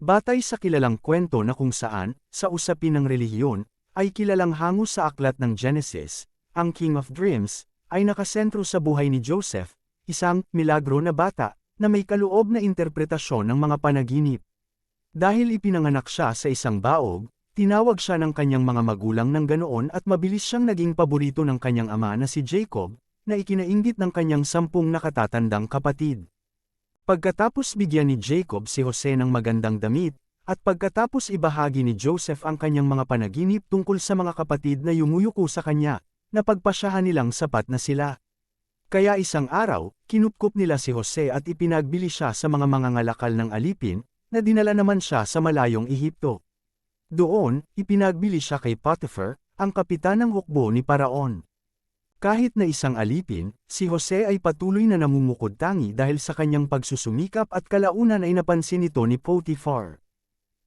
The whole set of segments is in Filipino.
Batay sa kilalang kwento na kung saan, sa usapin ng relihiyon, ay kilalang hango sa aklat ng Genesis, ang King of Dreams, ay nakasentro sa buhay ni Joseph, isang milagro na bata, na may kaloob na interpretasyon ng mga panaginip. Dahil ipinanganak siya sa isang baog, tinawag siya ng kanyang mga magulang ng ganoon at mabilis siyang naging paborito ng kanyang ama na si Jacob, na ikinainggit ng kanyang 10 nakatatandang kapatid. Pagkatapos bigyan ni Jacob si Jose ng magandang damit, at pagkatapos ibahagi ni Joseph ang kanyang mga panaginip tungkol sa mga kapatid na yumuyuko sa kanya, napagpasyahan nilang sapat na sila. Kaya isang araw, kinupkup nila si Jose at ipinagbili siya sa mga mangangalakal ng alipin, na dinala naman siya sa malayong Ehipto. Doon, ipinagbili siya kay Potiphar, ang kapitan ng hukbo ni Paraon. Kahit na isang alipin, si Jose ay patuloy na namumukod-tangi dahil sa kanyang pagsusumikap at kalaunan ay napansin ito ni Potiphar.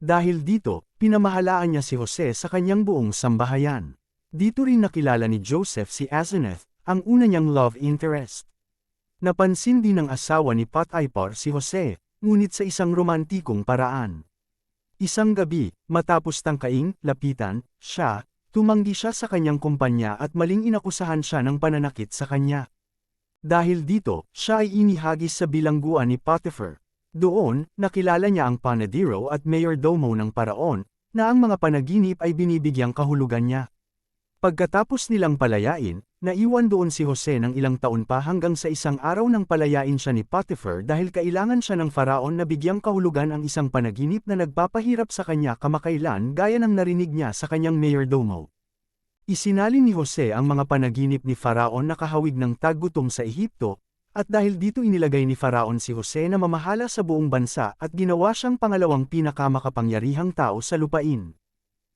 Dahil dito, pinamahalaan niya si Jose sa kanyang buong sambahayan. Dito rin nakilala ni Joseph si Asenath, ang una niyang love interest. Napansin din ng asawa ni Potiphar si Jose, ngunit sa isang romantikong paraan. Isang gabi, matapos tangkaing, lapitan, siya, tumanggi siya sa kanyang kumpanya at maling inakusahan siya ng pananakit sa kanya. Dahil dito, siya ay inihagis sa bilangguan ni Potiphar. Doon, nakilala niya ang panadero at mayordomo ng Paraon, na ang mga panaginip ay binibigyang kahulugan niya. Pagkatapos nilang palayain, naiwan doon si Jose ng ilang taon pa hanggang sa isang araw nang palayain siya ni Potiphar dahil kailangan siya ng Faraon na bigyang kahulugan ang isang panaginip na nagpapahirap sa kanya kamakailan gaya ng narinig niya sa kanyang mayordomo. Isinalin ni Jose ang mga panaginip ni Faraon na kahawig ng taggutom sa Ehipto, at dahil dito inilagay ni Faraon si Jose na mamahala sa buong bansa at ginawa siyang pangalawang pinakamakapangyarihang tao sa lupain.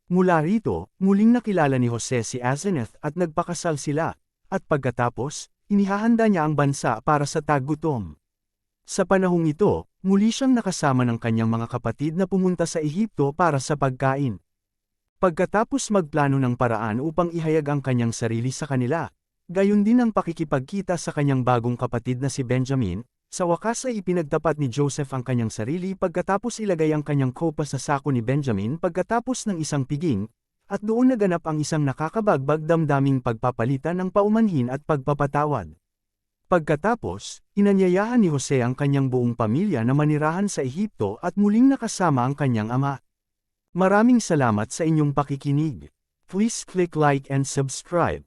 Mula rito, muling nakilala ni Jose si Asenath at nagpakasal sila, at pagkatapos, inihahanda niya ang bansa para sa taggutom. Sa panahong ito, muli siyang nakasama ng kanyang mga kapatid na pumunta sa Ehipto para sa pagkain. Pagkatapos magplano ng paraan upang ihayag ang kanyang sarili sa kanila, gayon din ang pakikipagkita sa kanyang bagong kapatid na si Benjamin, sa wakas ay ipinagtapat ni Joseph ang kanyang sarili pagkatapos ilagay ang kanyang kopa sa sako ni Benjamin pagkatapos ng isang piging, at doon naganap ang isang nakakabagbag damdaming pagpapalitan ng paumanhin at pagpapatawad. Pagkatapos, inanyayahan ni Jose ang kanyang buong pamilya na manirahan sa Ehipto at muling nakasama ang kanyang ama. Maraming salamat sa inyong pakikinig. Please click like and subscribe.